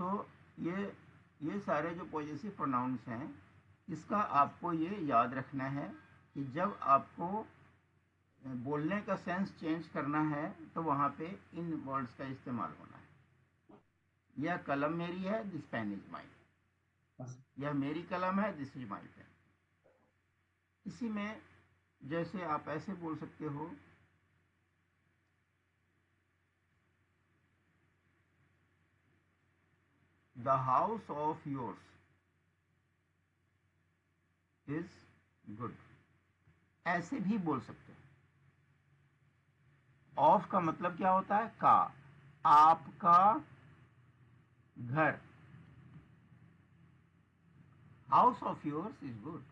तो ये सारे जो पॉजेसिव प्रोनाउंस हैं, इसका आपको ये याद रखना है कि जब आपको बोलने का सेंस चेंज करना है तो वहाँ पे इन वर्ड्स का इस्तेमाल होना है। यह कलम मेरी है, दिस पेन इज माइन। यह मेरी कलम है, दिस इज माई पेन। इसी में जैसे आप ऐसे बोल सकते हो, the house of yours is good. ऐसे भी बोल सकते हो। ऑफ का मतलब क्या होता है? का। आपका घर, house of yours is good.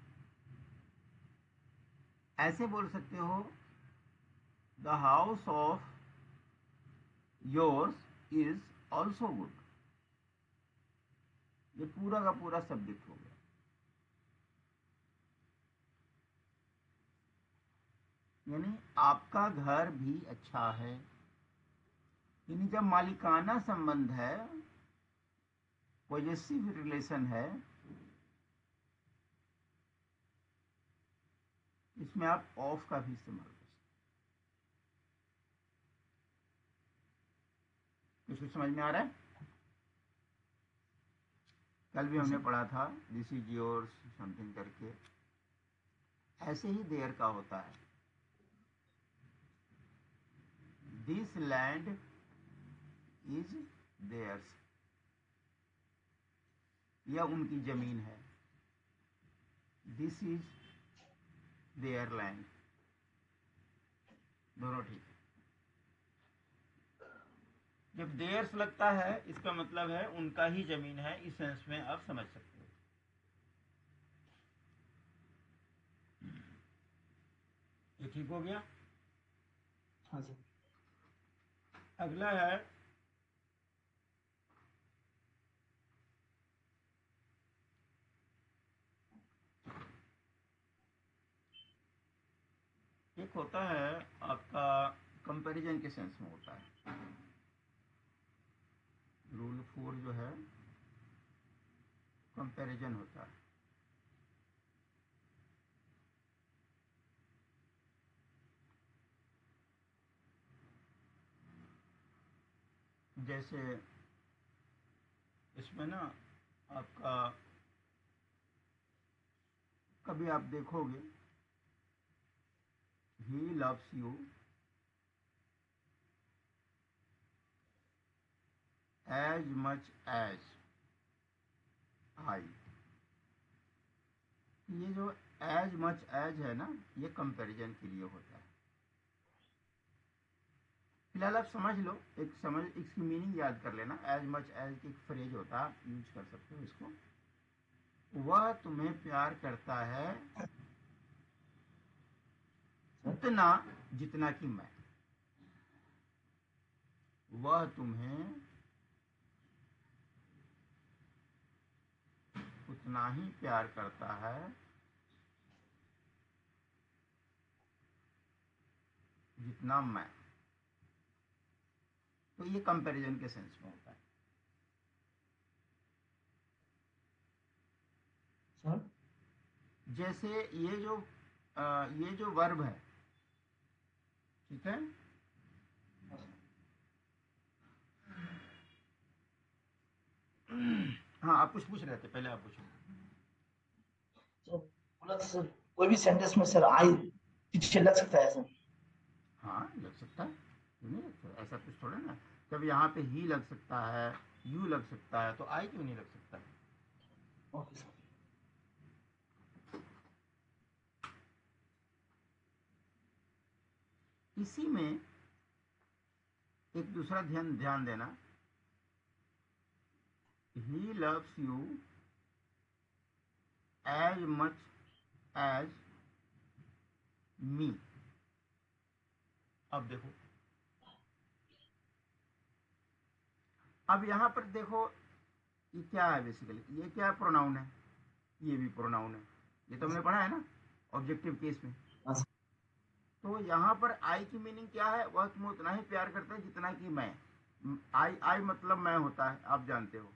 ऐसे बोल सकते हो, the house of yours is also good. ये पूरा का पूरा सब्जेक्ट हो गया। यानी आपका घर भी अच्छा है। यानी जब मालिकाना संबंध है, पॉजेसिव रिलेशन है, इसमें आप ऑफ का भी इस्तेमाल कर सकते। कुछ समझ में आ रहा है? कल भी हमने पढ़ा था दिस इज योर्स समथिंग करके। ऐसे ही देयर का होता है, दिस लैंड इज देयर्स। यह उनकी जमीन है, दिस इज देयर लैंड। दोनों ठीक है। जब देयर्स लगता है, इसका मतलब है उनका ही जमीन है। इस सेंस में आप समझ सकते हो। ये ठीक हो गया। हाँ सर। अगला है एक होता है आपका कंपैरिजन के सेंस में होता है। रूल 4 जो है कंपैरिजन होता है। जैसे इसमें ना आपका कभी आप देखोगे, he loves you as much as I. ये जो एज मच एज है ना, ये कंपैरिजन के लिए होता है। फिलहाल आप समझ लो, इसकी मीनिंग याद कर लेना। एज मच एज की एक फ्रेज होता है, आप यूज कर सकते हो इसको। वह तुम्हें प्यार करता है उतना जितना कि मैं। वह तुम्हें उतना ही प्यार करता है जितना मैं। तो ये कंपैरिजन के सेंस में होता है। सर जैसे ये जो वर्ब है, ठीक है, हाँ आप कुछ पूछ रहे थे, पहले आप पूछो। सर बोला था सर, कोई भी सेंटेंस में सर आई पीछे लग सकता है सर। हाँ लग सकता है, क्यों नहीं लगता? ऐसा कुछ थोड़ा ना। जब यहाँ पे ही लग सकता है, यू लग सकता है, तो आई क्यों नहीं लग सकता? Okay sir. इसी में एक दूसरा ध्यान ध्यान देना, he loves you as much as me. अब देखो, अब यहां पर देखो, ये क्या है? बेसिकली ये क्या प्रोनाउन है? ये भी प्रोनाउन है। ये तो हाँ हमने सर। पढ़ा है ना ऑब्जेक्टिव केस में। हाँ सर। तो यहां पर आई की मीनिंग क्या है? वह तुम्हें उतना ही प्यार करता है जितना कि मैं। आई आई मतलब मैं होता है, आप जानते हो।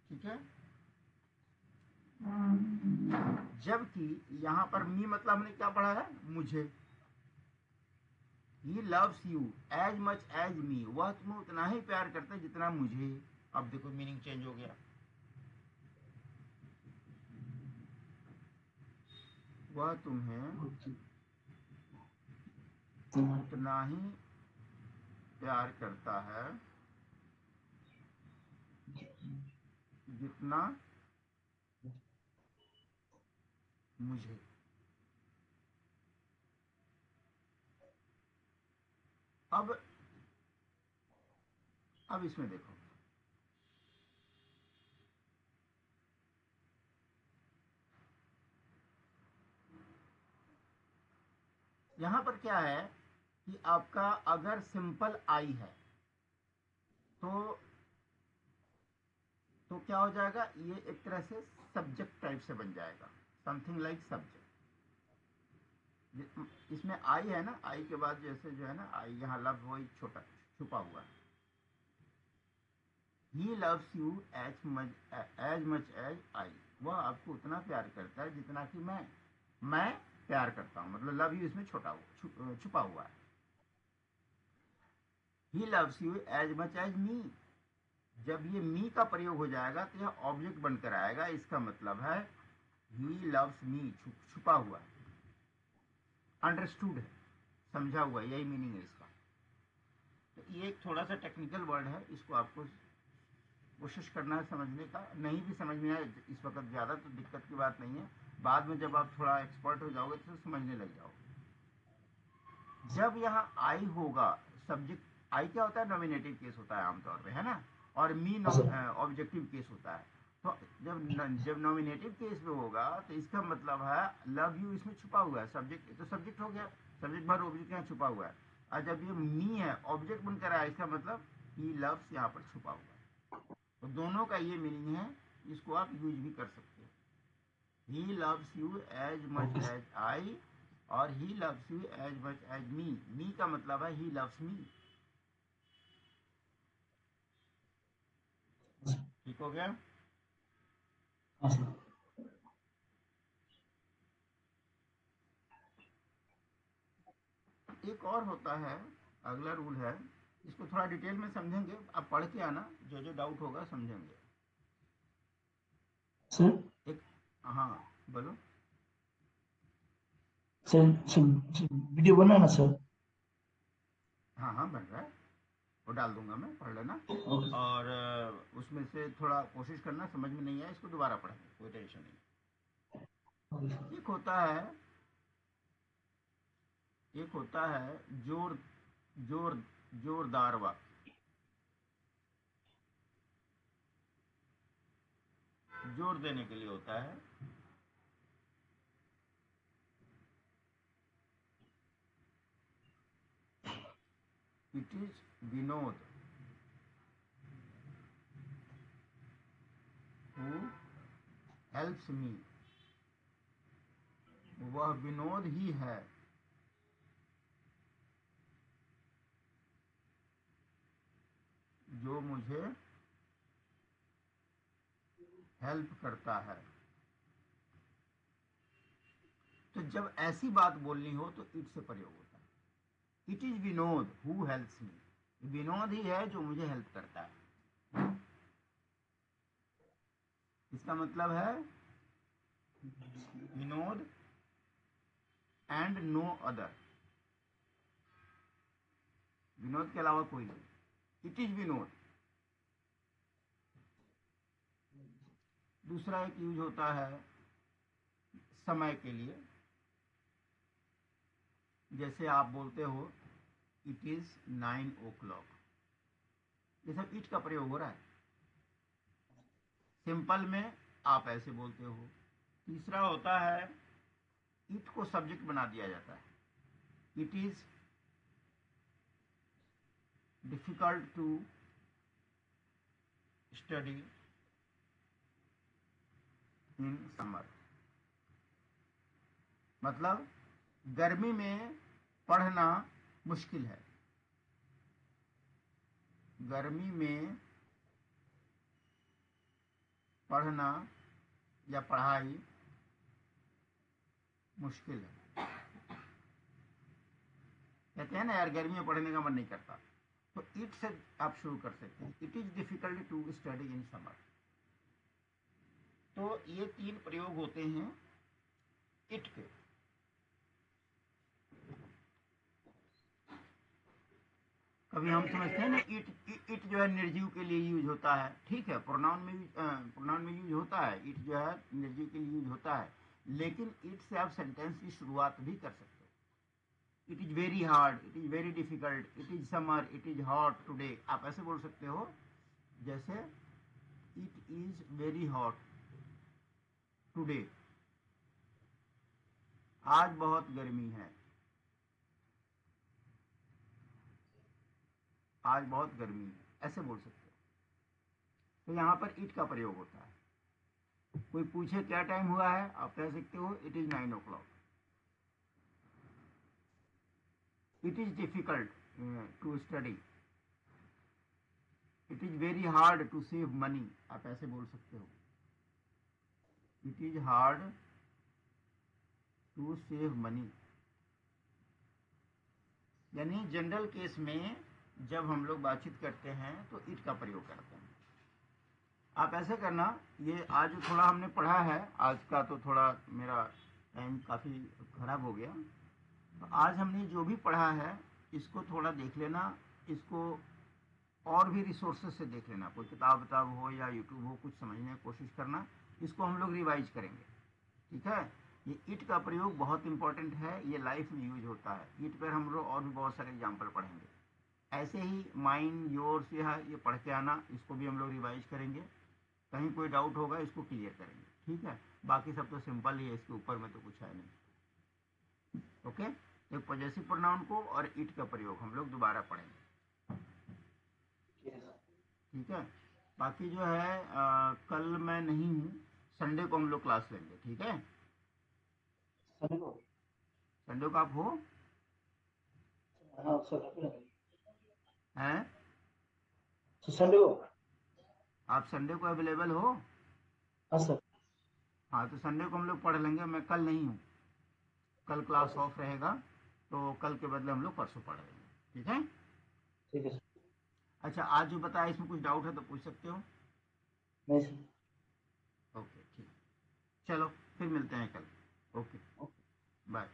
ठीक है। जबकि यहाँ पर मी मतलब हमने क्या पढ़ा है, मुझे। He loves you as much as me, वह तुम्हें उतना ही प्यार करता है जितना मुझे। अब देखो मीनिंग चेंज हो गया। वह तुम्हें उतना ही प्यार करता है जितना मुझे। अब इसमें देखो, यहां पर क्या है कि आपका अगर सिंपल आई है तो क्या हो जाएगा, ये एक तरह से सब्जेक्ट टाइप से बन जाएगा, समथिंग लाइक सब्जेक्ट। इसमें आई है ना, आई के बाद जैसे जो है ना, आई यहाँ लव वही छोटा छुपा हुआ है। He loves you as much as I, वह आपको उतना प्यार करता है जितना कि मैं प्यार करता हूं, मतलब लव यू इसमें छुपा हुआ है। He loves you as much as me, जब ये मी का प्रयोग हो जाएगा तो यह ऑब्जेक्ट बनकर आएगा, इसका मतलब है ही लव्स मी, छुपा हुआ है, अंडरस्टूड है, समझा हुआ, यही मीनिंग है इसका। तो ये एक थोड़ा सा टेक्निकल वर्ड है, इसको आपको कोशिश करना है समझने का। नहीं भी समझ में आए इस वक्त ज़्यादा तो दिक्कत की बात नहीं है, बाद में जब आप थोड़ा एक्सपर्ट हो जाओगे तो समझने लग जाओगे। जब यहाँ आई होगा, सब्जेक्ट, आई क्या होता है, नॉमिनेटिव केस होता है आमतौर पे, है ना, और मी ऑब्जेक्टिव केस होता है। तो जब नॉमिनेटिव केस में होगा तो इसका मतलब है लव यू इसमें छुपा हुआ है, सब्जेक्ट तो सब्जेक्ट हो गया, सब्जेक्ट भर ऑब्जेक्ट यहाँ छुपा हुआ है। और जब ये मी है, ऑब्जेक्ट बनकर आया, इसका मतलब ही लव्स यहाँ पर छुपा हुआ है। तो दोनों का ये मीनिंग है, इसको आप यूज भी कर सकते हो। He loves you as much as I, और he loves you as much as me. Me का मतलब है ही लव्स मी। ठीक हो गया। एक और होता है, अगला रूल है, इसको थोड़ा डिटेल में समझेंगे, अब पढ़ के आना, जो जो डाउट होगा समझेंगे सर। एक, हाँ बोलो। सर वीडियो बना ना सर? हाँ हाँ बन रहा है, वो डाल दूंगा मैं, पढ़ लेना। ओके। और उसमें से थोड़ा कोशिश करना, समझ में नहीं आया इसको दोबारा पढ़ेंगे, कोई टेंशन नहीं। एक होता है जोरदार वाक्य, जोर देने के लिए होता है। It is Vinod who helps मी, वह विनोद ही है जो मुझे हेल्प करता है। तो जब ऐसी बात बोलनी हो तो इट से प्रयोग होता है। It is Vinod who helps me, Vinod ही है जो मुझे हेल्प करता है। इसका मतलब है Vinod and no other, Vinod के अलावा कोई नहीं, इट इज विनोद। दूसरा एक यूज होता है समय के लिए, जैसे आप बोलते हो इट इज 9 o'clock, ये सब इट का प्रयोग हो रहा है। सिंपल में आप ऐसे बोलते हो। तीसरा होता है इट को सब्जेक्ट बना दिया जाता है, it is difficult to study in summer, मतलब गर्मी में पढ़ना मुश्किल है, गर्मी में पढ़ना या पढ़ाई मुश्किल है। कहते हैं ना यार, गर्मी में पढ़ने का मन नहीं करता, तो इट से आप शुरू कर सकते हैं। It is difficult to study in summer. तो ये 3 प्रयोग होते हैं इट के। कभी हम समझते हैं ना इट जो है निर्जीव के लिए यूज होता है, ठीक है, प्रोनाउन में यूज होता है, इट जो है निर्जीव के लिए यूज होता है, लेकिन इट से आप सेंटेंस की शुरुआत भी कर सकते हो। It is very hard, it is very difficult, it is summer, it is hot today, आप ऐसे बोल सकते हो। जैसे it is very hot today, आज बहुत गर्मी है, आज बहुत गर्मी है, ऐसे बोल सकते हो। तो यहाँ पर इट का प्रयोग होता है। कोई पूछे क्या टाइम हुआ है, आप कह सकते हो it is 9 o'clock। It is difficult to study, it is very hard to save money, आप ऐसे बोल सकते हो। It is hard to save money. यानी जनरल केस में जब हम लोग बातचीत करते हैं तो इट का प्रयोग करते हैं। आप ऐसे करना, ये आज थोड़ा हमने पढ़ा है, आज का तो थोड़ा मेरा टाइम काफ़ी खराब हो गया, तो आज हमने जो भी पढ़ा है इसको थोड़ा देख लेना, इसको और भी रिसोर्सेज से देख लेना, कोई किताब हो या यूट्यूब हो, कुछ समझने की कोशिश करना, इसको हम लोग रिवाइज करेंगे, ठीक है। ये इट का प्रयोग बहुत इंपॉर्टेंट है, ये लाइफ में यूज होता है। इट पर हम लोग और भी बहुत सारे एग्जाम्पल पढ़ेंगे। ऐसे ही माइन, योर्स, ये पढ़ के आना, इसको भी हम लोग रिवाइज करेंगे। कहीं कोई डाउट होगा इसको क्लियर करेंगे, ठीक है। बाकी सब तो सिंपल ही है, इसके ऊपर में तो कुछ है नहीं। ओके, तो पॉजेसिव प्रोनाउन को और इट का प्रयोग हम लोग दोबारा पढ़ेंगे, ठीक है। बाकी जो है कल मैं नहीं हूँ, संडे को हम लोग क्लास लेंगे, ठीक है। संडे को आप हो? हाँ सर, हैं? संडे को आप संडे को अवेलेबल हो? हाँ सर। हाँ, तो संडे को हम लोग पढ़ लेंगे। मैं कल नहीं हूँ, कल क्लास ऑफ रहेगा, तो कल के बदले हम लोग परसों पढ़ लेंगे, ठीक है। ठीक है सर। अच्छा, आज जो बताया इसमें कुछ डाउट है तो पूछ सकते हो। नहीं सर। ओके, ठीक, चलो फिर मिलते हैं कल। Okay, bye.